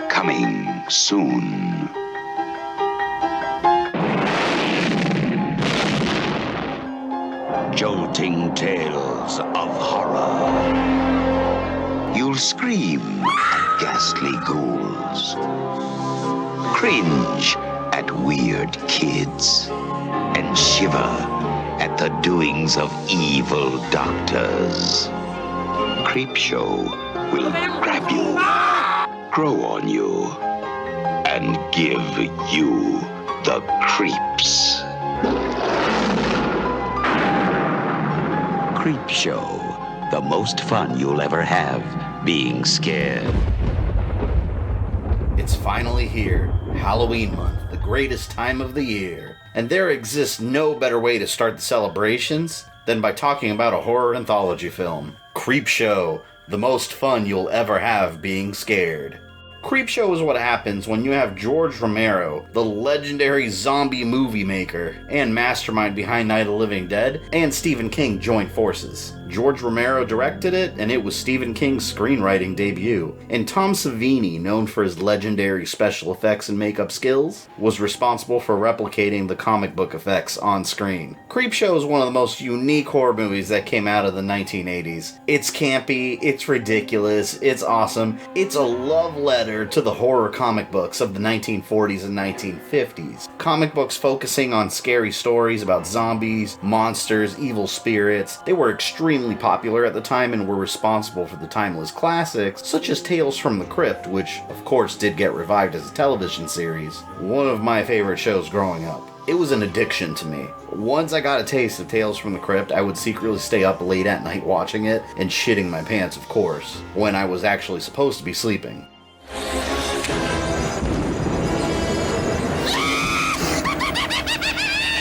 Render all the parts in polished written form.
Coming soon. Jolting tales of horror. You'll scream at ghastly ghouls, cringe at weird kids, and shiver at the doings of evil doctors. Creepshow will grab you, grow on you, and give you the creeps. Creepshow, the most fun you'll ever have being scared. It's finally here, Halloween month, the greatest time of the year. And there exists no better way to start the celebrations than by talking about a horror anthology film. Creepshow, the most fun you'll ever have being scared. Creepshow is what happens when you have George Romero, the legendary zombie movie maker and mastermind behind Night of the Living Dead, and Stephen King join forces. George Romero directed it, and it was Stephen King's screenwriting debut. And Tom Savini, known for his legendary special effects and makeup skills, was responsible for replicating the comic book effects on screen. Creepshow is one of the most unique horror movies that came out of the 1980s. It's campy, it's ridiculous, it's awesome. It's a love letter to the horror comic books of the 1940s and 1950s. Comic books focusing on scary stories about zombies, monsters, evil spirits. They were extremely popular at the time and were responsible for the timeless classics such as Tales from the Crypt, which of course did get revived as a television series. One of my favorite shows growing up. It was an addiction to me. Once I got a taste of Tales from the Crypt, I would secretly stay up late at night watching it and shitting my pants, of course, when I was actually supposed to be sleeping.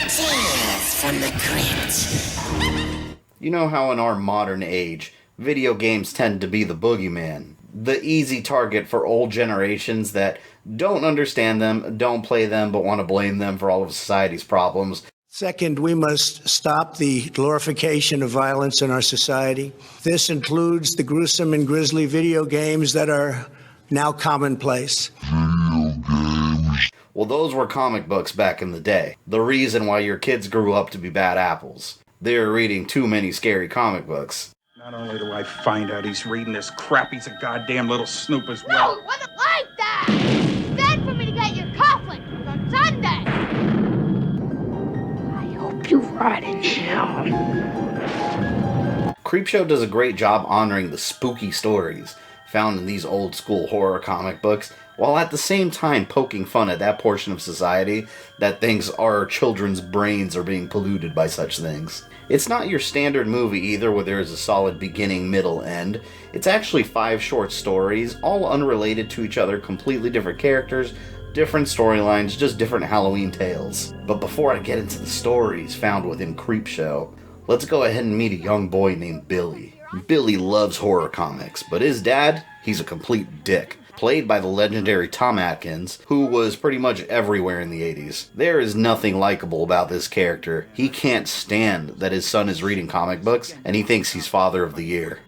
Tales from the Crypt. You know how in our modern age, video games tend to be the boogeyman, the easy target for old generations that don't understand them, don't play them, but want to blame them for all of society's problems. Second, we must stop the glorification of violence in our society. This includes the gruesome and grisly video games that are now commonplace. Well, those were comic books back in the day. The reason why your kids grew up to be bad apples. They were reading too many scary comic books. Not only do I find out he's reading this crap, he's a goddamn little snoop as well. No, it wasn't like that! It's bad for me to get your conflict on Sunday! I hope you rot in hell. Creepshow does a great job honoring the spooky stories found in these old school horror comic books, while at the same time poking fun at that portion of society that thinks our children's brains are being polluted by such things. It's not your standard movie either, where there is a solid beginning, middle, end. It's actually 5 short stories, all unrelated to each other, completely different characters, different storylines, just different Halloween tales. But before I get into the stories found within Creepshow, let's go ahead and meet a young boy named Billy. Billy loves horror comics, but his dad, he's a complete dick. Played by the legendary Tom Atkins, who was pretty much everywhere in the 80s. There is nothing likable about this character. He can't stand that his son is reading comic books, and he thinks he's Father of the Year.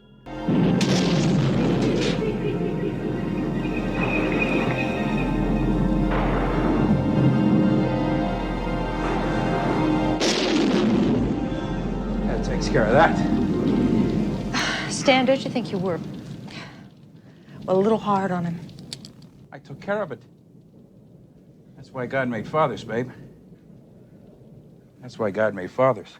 That takes care of that. Stan, don't you think you were, well, a little hard on him? I took care of it. That's why God made fathers, babe. That's why God made fathers.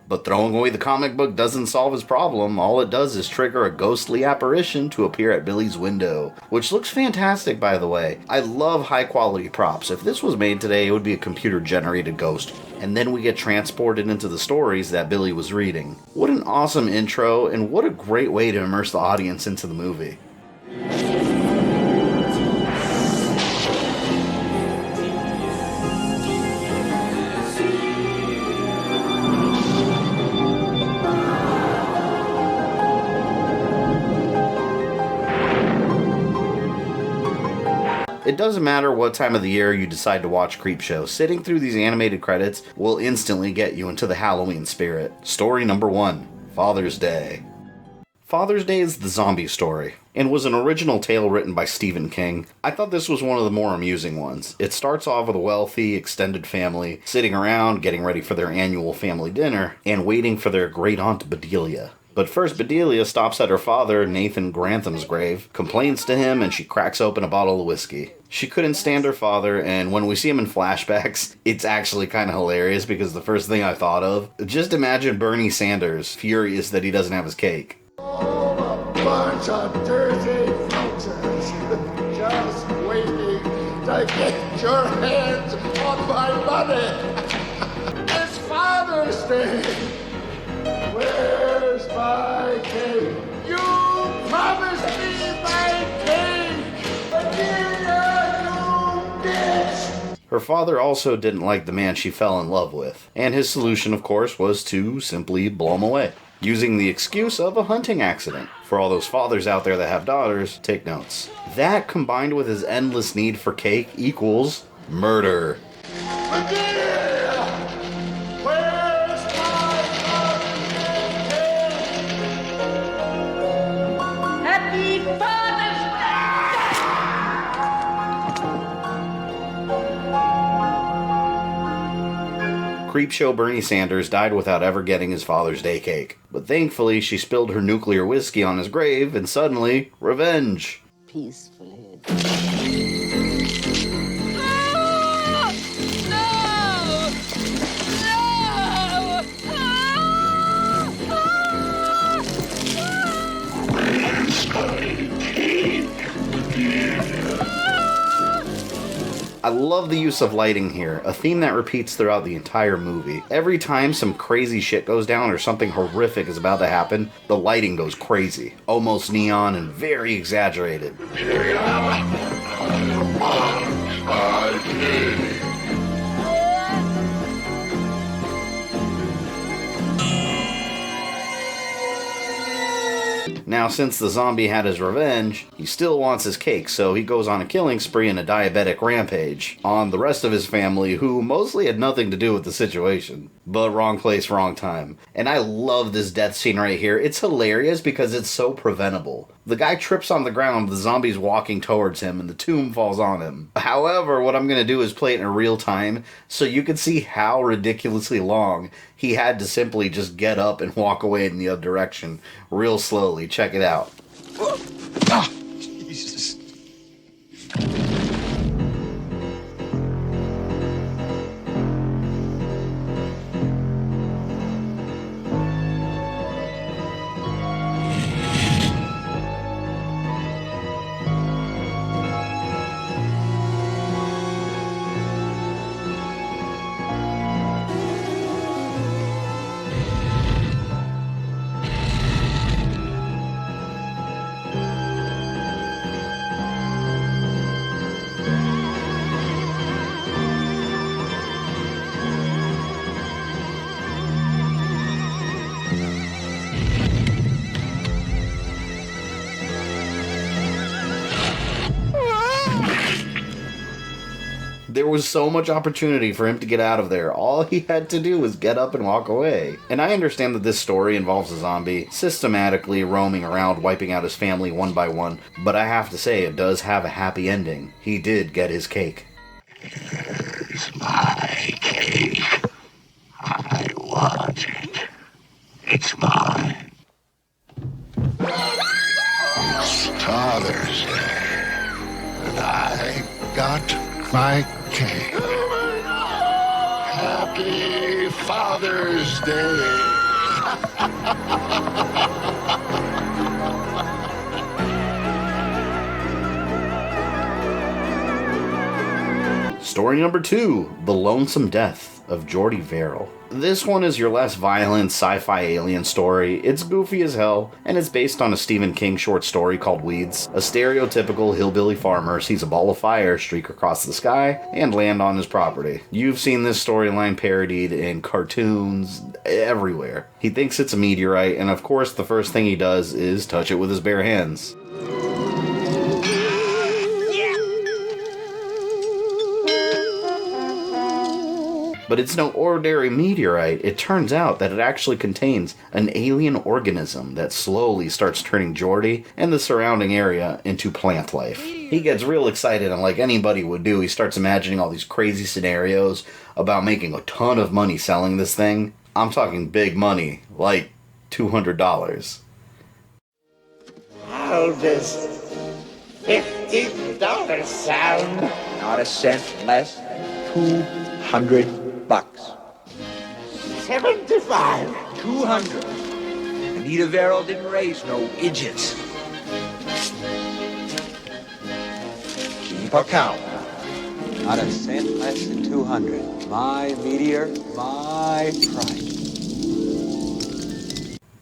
But throwing away the comic book doesn't solve his problem. All it does is trigger a ghostly apparition to appear at Billy's window, which looks fantastic, by the way. I love high quality props. If this was made today, it would be a computer generated ghost. And then we get transported into the stories that Billy was reading. What an awesome intro, and what a great way to immerse the audience into the movie. It doesn't matter what time of the year you decide to watch Creepshow, sitting through these animated credits will instantly get you into the Halloween spirit. Story number 1, Father's Day. Father's Day is the zombie story, and was an original tale written by Stephen King. I thought this was one of the more amusing ones. It starts off with a wealthy, extended family sitting around, getting ready for their annual family dinner, and waiting for their great-aunt Bedelia. But first, Bedelia stops at her father, Nathan Grantham's grave, complains to him, and she cracks open a bottle of whiskey. She couldn't stand her father, and when we see him in flashbacks, it's actually kind of hilarious because the first thing I thought of, just imagine Bernie Sanders furious that he doesn't have his cake. Oh, a bunch of dirty foxes, just waiting to get your hands on my money. It's Father's Day. Where's my cake? You promised me my cake! Bedelia, you bitch! Her father also didn't like the man she fell in love with, and his solution, of course, was to simply blow him away, using the excuse of a hunting accident. For all those fathers out there that have daughters, take notes. That, combined with his endless need for cake, equals murder. Bedelia! Where's my Happy Father's Creepshow Bernie Sanders died without ever getting his Father's Day cake. But thankfully, she spilled her nuclear whiskey on his grave, and suddenly, revenge. Peacefully. I love the use of lighting here, a theme that repeats throughout the entire movie. Every time some crazy shit goes down or something horrific is about to happen, the lighting goes crazy. Almost neon and very exaggerated. Now, since the zombie had his revenge, he still wants his cake, so he goes on a killing spree and a diabetic rampage on the rest of his family, who mostly had nothing to do with the situation. But wrong place, wrong time. And I love this death scene right here. It's hilarious because it's so preventable. The guy trips on the ground, the zombie's walking towards him, and the tomb falls on him. However, what I'm going to do is play it in real time, so you can see how ridiculously long he had to simply just get up and walk away in the other direction, real slowly. Check it out. Jesus. There was so much opportunity for him to get out of there. All he had to do was get up and walk away. And I understand that this story involves a zombie systematically roaming around, wiping out his family one by one, but I have to say it does have a happy ending. He did get his cake. Here's my cake. I want it. It's mine. It's Father's Day. And I got my cake. Happy Father's Day. Story number 2, The Lonesome Death of Jordy Verrill. This one is your less violent sci-fi alien story. It's goofy as hell, and it's based on a Stephen King short story called Weeds. A stereotypical hillbilly farmer sees a ball of fire streak across the sky and land on his property. You've seen this storyline parodied in cartoons everywhere. He thinks it's a meteorite, and of course the first thing he does is touch it with his bare hands. But it's no ordinary meteorite. It turns out that it actually contains an alien organism that slowly starts turning Geordi and the surrounding area into plant life. He gets real excited, and like anybody would do, he starts imagining all these crazy scenarios about making a ton of money selling this thing. I'm talking big money, like $200. How does $50 sound? Not a cent less than $200. 75. 200. Nitaku didn't raise no idiots. Keep a count. Not a cent less than 200. My meteor, my price.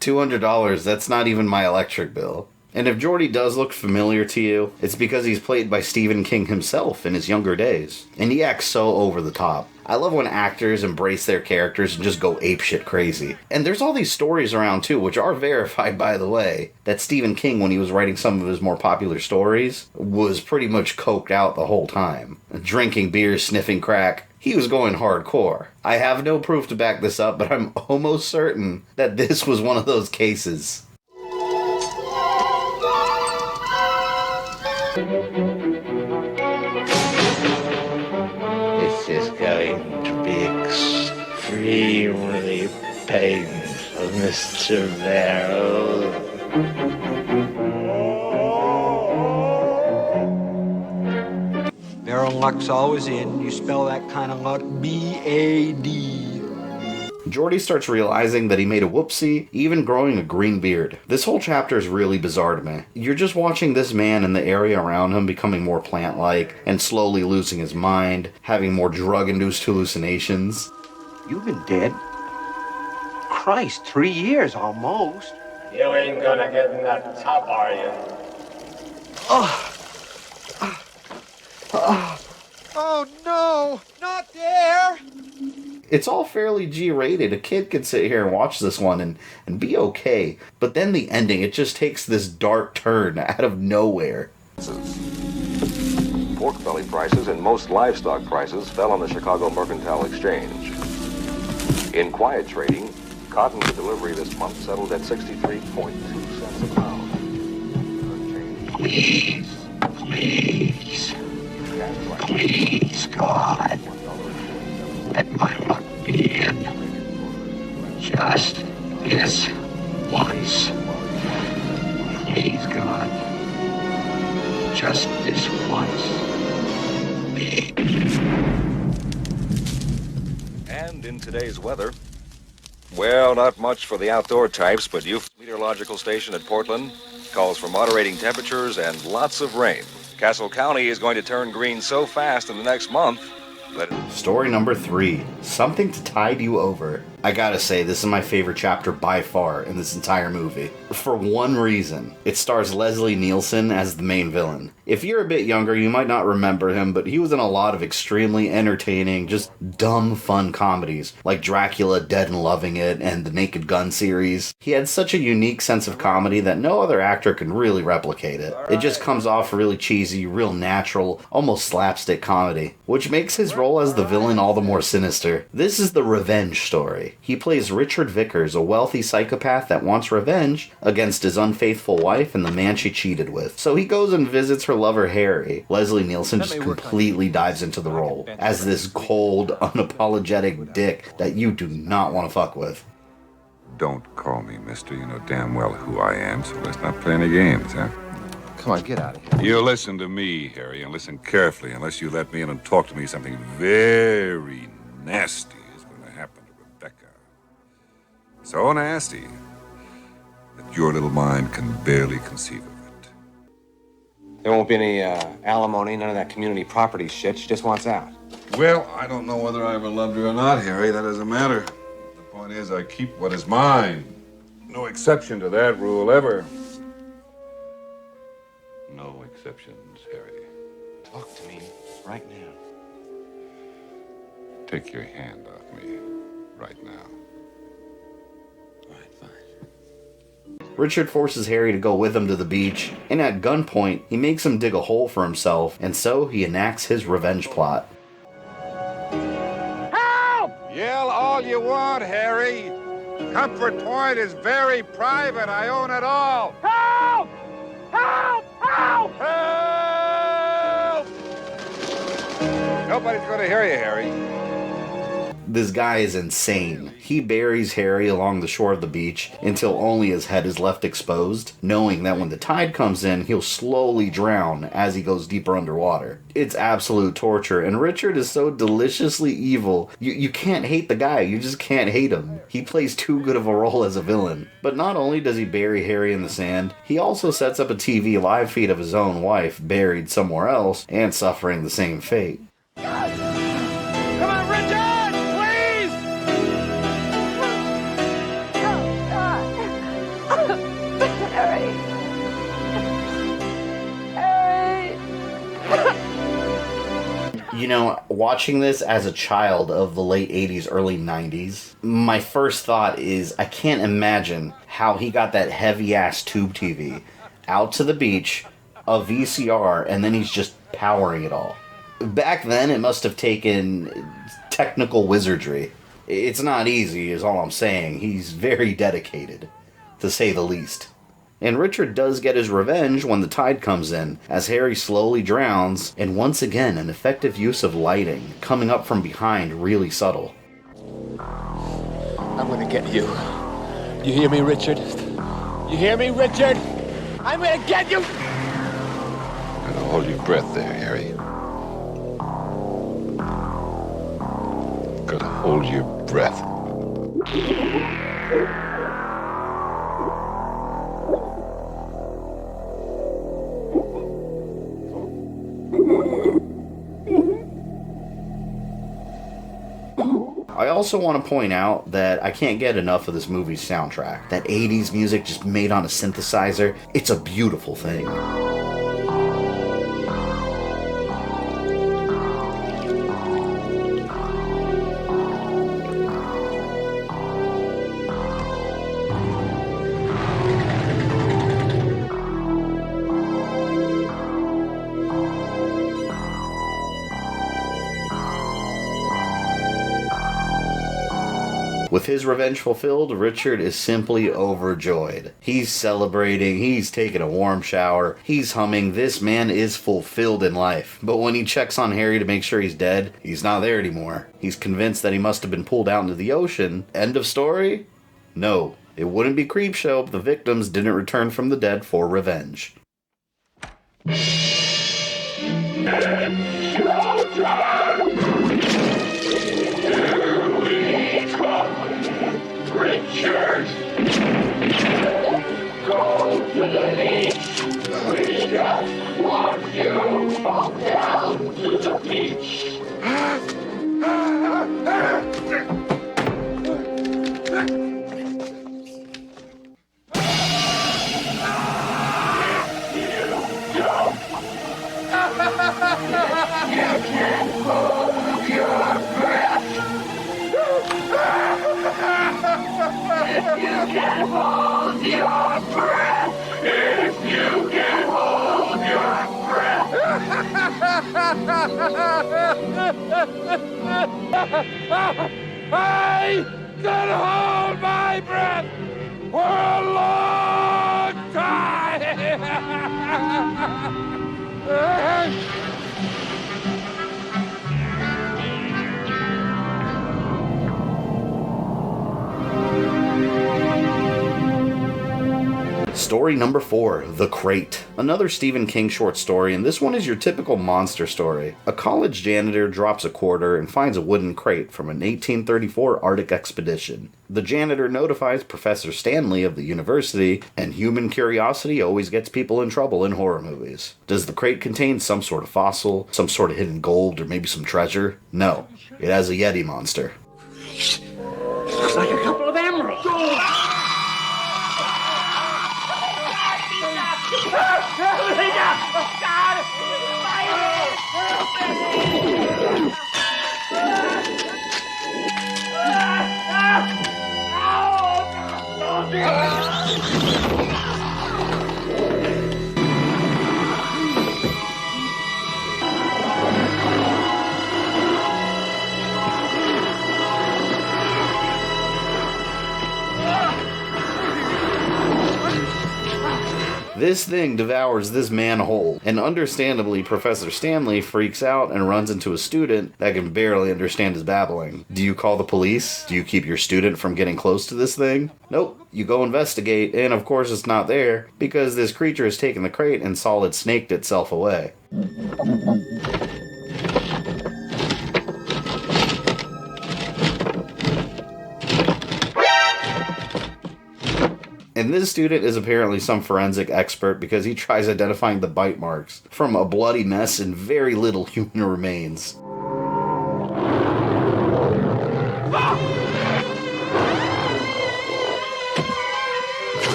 $200, that's not even my electric bill. And if Geordi does look familiar to you, it's because he's played by Stephen King himself in his younger days. And he acts so over the top. I love when actors embrace their characters and just go apeshit crazy. And there's all these stories around too, which are verified by the way, that Stephen King, when he was writing some of his more popular stories, was pretty much coked out the whole time. Drinking beer, sniffing crack. He was going hardcore. I have no proof to back this up, but I'm almost certain that this was one of those cases. This is going to be extremely painful, Mr. Verrill. Barrel luck's always in. You spell that kind of luck B-A-D. Geordi starts realizing that he made a whoopsie, even growing a green beard. This whole chapter is really bizarre to me. You're just watching this man and the area around him becoming more plant-like, and slowly losing his mind, having more drug-induced hallucinations. You've been dead. Christ, 3 years almost. You ain't gonna get in that top, are you? Oh no, not there! It's all fairly G-rated. A kid could sit here and watch this one and be okay. But then the ending, it just takes this dark turn out of nowhere. Pork belly prices and most livestock prices fell on the Chicago Mercantile Exchange. In quiet trading, cotton for delivery this month settled at 63.2 cents a pound. Please, God, let my luck be in. Just this once. Please, God, just this once. And in today's weather, well, not much for the outdoor types, but meteorological station at Portland calls for moderating temperatures and lots of rain. Castle County is going to turn green so fast in the next month that... Story number 3, Something to Tide You Over. I gotta say, this is my favorite chapter by far in this entire movie. For one reason. It stars Leslie Nielsen as the main villain. If you're a bit younger, you might not remember him, but he was in a lot of extremely entertaining, just dumb fun comedies, like Dracula, Dead and Loving It, and the Naked Gun series. He had such a unique sense of comedy that no other actor can really replicate it. It just comes off really cheesy, real natural, almost slapstick comedy, which makes his role as the villain all the more sinister. This is the revenge story. He plays Richard Vickers, a wealthy psychopath that wants revenge against his unfaithful wife and the man she cheated with. So he goes and visits her lover Harry. Leslie Nielsen just completely dives into the role as this cold, unapologetic dick that you do not want to fuck with. Don't call me mister. You know damn well who I am, so let's not play any games, huh? Come on, get out of here. You listen to me, Harry, and listen carefully, unless you let me in and talk to me. Something very nasty is going to happen to Rebecca. So nasty that your little mind can barely conceive of it. There won't be any alimony, none of that community property shit. She just wants out. Well, I don't know whether I ever loved her or not, Harry. That doesn't matter. The point is, I keep what is mine. No exception to that rule, ever. No exceptions, Harry. Talk to me right now. Take your hand off me right now. All right, fine. Richard forces Harry to go with him to the beach, and at gunpoint, he makes him dig a hole for himself, and so he enacts his revenge plot. Help! Yell all you want, Harry. Comfort Point is very private. I own it all. Help! Help! Help! Help! Nobody's going to hear you, Harry. This guy is insane. He buries Harry along the shore of the beach until only his head is left exposed, knowing that when the tide comes in, he'll slowly drown as he goes deeper underwater. It's absolute torture, and Richard is so deliciously evil. You can't hate the guy, you just can't hate him. He plays too good of a role as a villain. But not only does he bury Harry in the sand, he also sets up a TV live feed of his own wife buried somewhere else and suffering the same fate. Come on, Richard! Please! Harry. Harry. You know, watching this as a child of the late 80s, early 90s, my first thought is I can't imagine how he got that heavy-ass tube TV out to the beach, a VCR, and then he's just powering it all. Back then, it must have taken technical wizardry. It's not easy, is all I'm saying. He's very dedicated, to say the least. And Richard does get his revenge when the tide comes in, as Harry slowly drowns, and once again, an effective use of lighting, coming up from behind really subtle. I'm gonna get you. You hear me, Richard? You hear me, Richard? I'm gonna get you! Now hold your breath there, Harry. Gotta hold your breath. I also want to point out that I can't get enough of this movie's soundtrack. That 80s music just made on a synthesizer, it's a beautiful thing. With his revenge fulfilled, Richard is simply overjoyed. He's celebrating, he's taking a warm shower, he's humming, this man is fulfilled in life. But when he checks on Harry to make sure he's dead, he's not there anymore. He's convinced that he must have been pulled out into the ocean. End of story? No. It wouldn't be Creepshow if the victims didn't return from the dead for revenge. Richard! Go to the beach! We just want you down to the beach! You can hold your breath! If you can hold your breath, if you can hold your breath. I can hold my breath for a long time. Story number 4, The Crate. Another Stephen King short story, and this one is your typical monster story. A college janitor drops a quarter and finds a wooden crate from an 1834 Arctic expedition. The janitor notifies Professor Stanley of the university, and human curiosity always gets people in trouble in horror movies. Does the crate contain some sort of fossil, some sort of hidden gold, or maybe some treasure? No. It has a Yeti monster. Looks like a couple of emeralds. This thing devours this man whole, and understandably, Professor Stanley freaks out and runs into a student that can barely understand his babbling. Do you call the police? Do you keep your student from getting close to this thing? Nope. You go investigate, and of course it's not there, because this creature has taken the crate and solid snaked itself away. And this student is apparently some forensic expert because he tries identifying the bite marks from a bloody mess and very little human remains.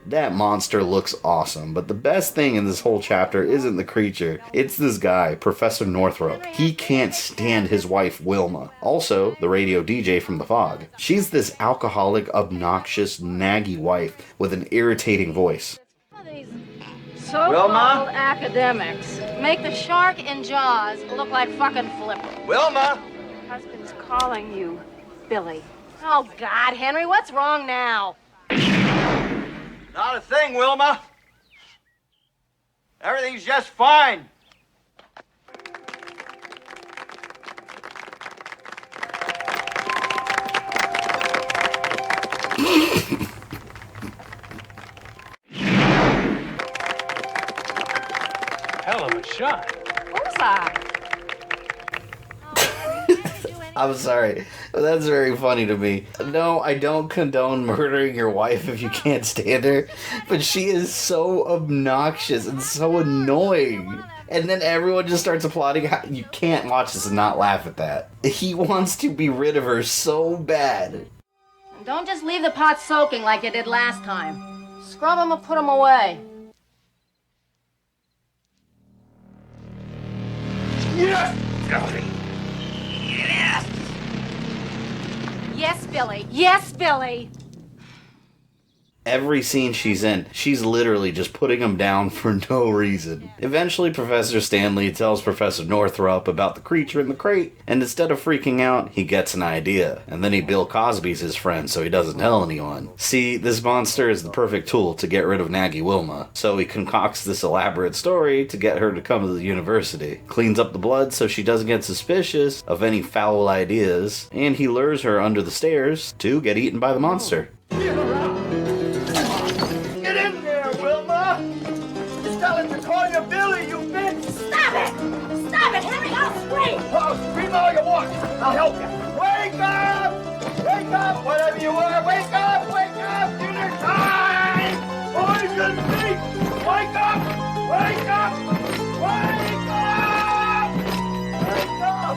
That monster looks awesome, but the best thing in this whole chapter isn't the creature, it's this guy, Professor Northrop. He can't stand his wife, Wilma, also the radio DJ from The Fog. She's this alcoholic, obnoxious, naggy wife with an irritating voice. So-called academics make the shark in Jaws look like fucking Flipper. Wilma! Husband's calling you, Billy. Oh, God, Henry, what's wrong now? Not a thing, Wilma. Everything's just fine. Hell of a shot. Bullseye. I'm sorry, but that's very funny to me. No, I don't condone murdering your wife if you can't stand her, but she is so obnoxious and so annoying. And then everyone just starts applauding. You can't watch this and not laugh at that. He wants to be rid of her so bad. And don't just leave the pot soaking like you did last time. Scrub them or put them away. Yes! Yes, Billy. Yes, Billy. Every scene she's in, she's literally just putting him down for no reason. Eventually, Professor Stanley tells Professor Northrop about the creature in the crate, and instead of freaking out, he gets an idea. And then he Bill Cosby's his friend so he doesn't tell anyone. See, this monster is the perfect tool to get rid of Naggy Wilma, so he concocts this elaborate story to get her to come to the university. Cleans up the blood so she doesn't get suspicious of any foul ideas, and he lures her under the stairs to get eaten by the monster. Get in there, Wilma! Just tell him to call you Billy, you bitch! Stop it! Stop it, Henry! I'll scream! Oh, scream all you want! I'll help you! Wake up! Wake up! Whatever you are, wake up! Wake up! Dinner time! Poison meat! Wake up! Wake up! Wake up! Wake up!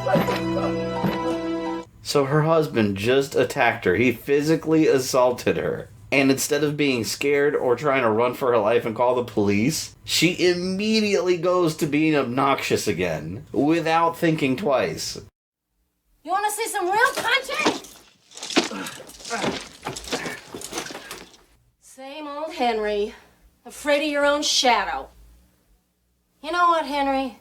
Wake up! So her husband just attacked her. He physically assaulted her. And instead of being scared or trying to run for her life and call the police, she immediately goes to being obnoxious again, without thinking twice. You want to see some real punching? Same old Henry, afraid of your own shadow. You know what, Henry?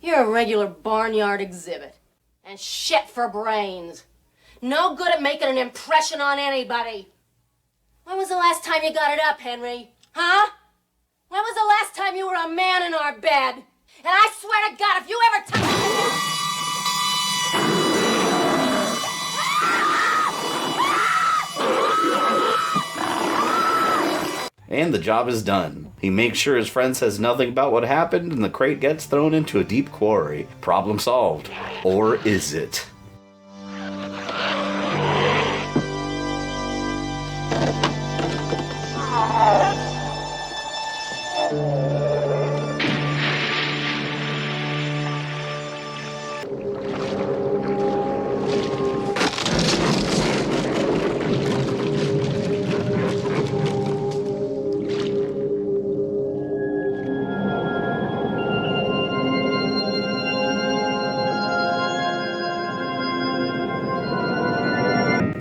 You're a regular barnyard exhibit. And shit for brains. No good at making an impression on anybody. When was the last time you got it up, Henry? Huh? When was the last time you were a man in our bed? And I swear to God, if you ever touch And the job is done. He makes sure his friend says nothing about what happened, and the crate gets thrown into a deep quarry. Problem solved. Or is it?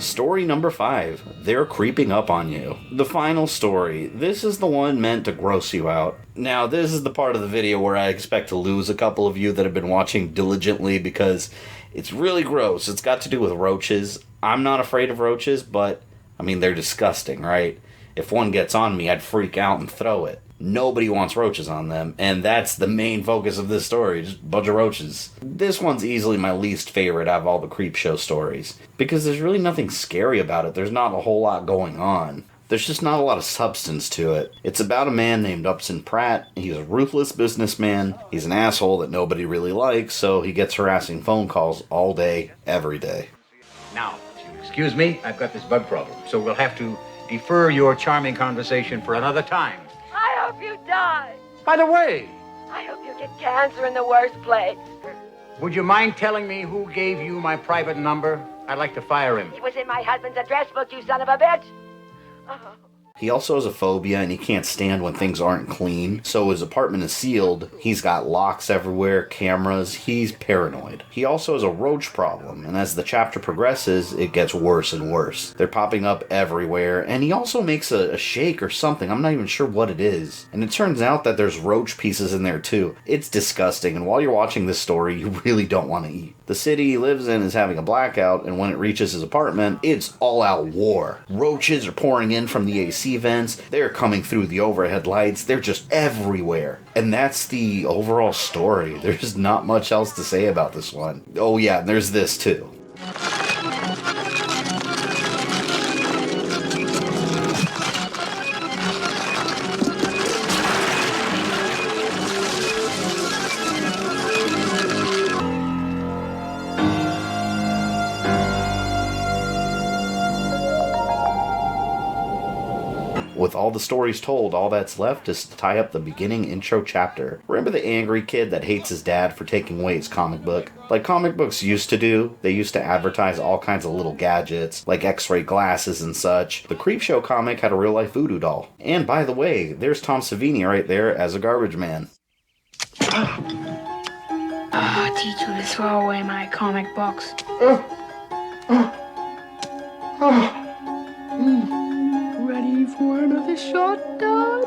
Story number 5, They're Creeping Up on You. The final story. This is the one meant to gross you out. Now, this is the part of the video where I expect to lose a couple of you that have been watching diligently because it's really gross. It's got to do with roaches. I'm not afraid of roaches, but, I mean, they're disgusting, right? If one gets on me, I'd freak out and throw it. Nobody wants roaches on them, and that's the main focus of this story, just a bunch of roaches. This one's easily my least favorite out of all the Creepshow stories, because there's really nothing scary about it. There's not a whole lot going on. There's just not a lot of substance to it. It's about a man named Upson Pratt. He's a ruthless businessman. He's an asshole that nobody really likes, so he gets harassing phone calls all day, every day. Now, if you excuse me, I've got this bug problem, so we'll have to defer your charming conversation for another time. I hope you die. By the way, I hope you get cancer in the worst place. would you mind telling me who gave you my private number? I'd like to fire him. It was in my husband's address book, you son of a bitch. Oh. He also has a phobia and he can't stand when things aren't clean, so his apartment is sealed. He's got locks everywhere, cameras, he's paranoid. He also has a roach problem, and as the chapter progresses, it gets worse and worse. They're popping up everywhere, and he also makes a shake or something, I'm not even sure what it is. And it turns out that there's roach pieces in there too. It's disgusting, and while you're watching this story, you really don't want to eat. The city he lives in is having a blackout, and when it reaches his apartment, it's all-out war. Roaches are pouring in from the AC vents, they're coming through the overhead lights, they're just everywhere. And that's the overall story. There's not much else to say about this one. Oh yeah, there's this too. With all the stories told, all that's left is to tie up the beginning intro chapter. Remember the angry kid that hates his dad for taking away his comic book? Like comic books used to do, they used to advertise all kinds of little gadgets, like x-ray glasses and such. The Creepshow comic had a real-life voodoo doll. And by the way, there's Tom Savini right there as a garbage man. I'll teach you to throw away my comic books. Ready for another shot, Dad?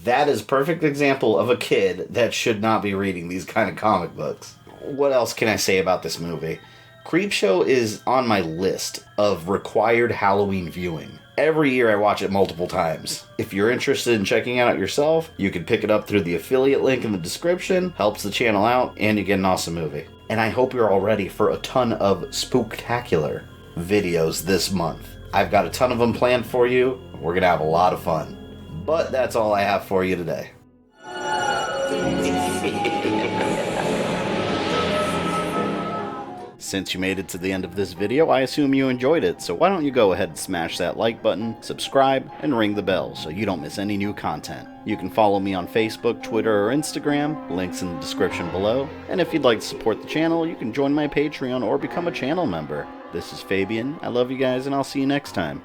That is a perfect example of a kid that should not be reading these kind of comic books. What else can I say about this movie? Creepshow is on my list of required Halloween viewing. Every year I watch it multiple times. If you're interested in checking it out yourself, you can pick it up through the affiliate link in the description, helps the channel out, and you get an awesome movie. And I hope you're all ready for a ton of spooktacular videos this month. I've got a ton of them planned for you. We're gonna have a lot of fun. But that's all I have for you today. Since you made it to the end of this video, I assume you enjoyed it, so why don't you go ahead and smash that like button, subscribe, and ring the bell so you don't miss any new content. You can follow me on Facebook, Twitter, or Instagram, links in the description below, and if you'd like to support the channel, you can join my Patreon or become a channel member. This is Fabian, I love you guys, and I'll see you next time.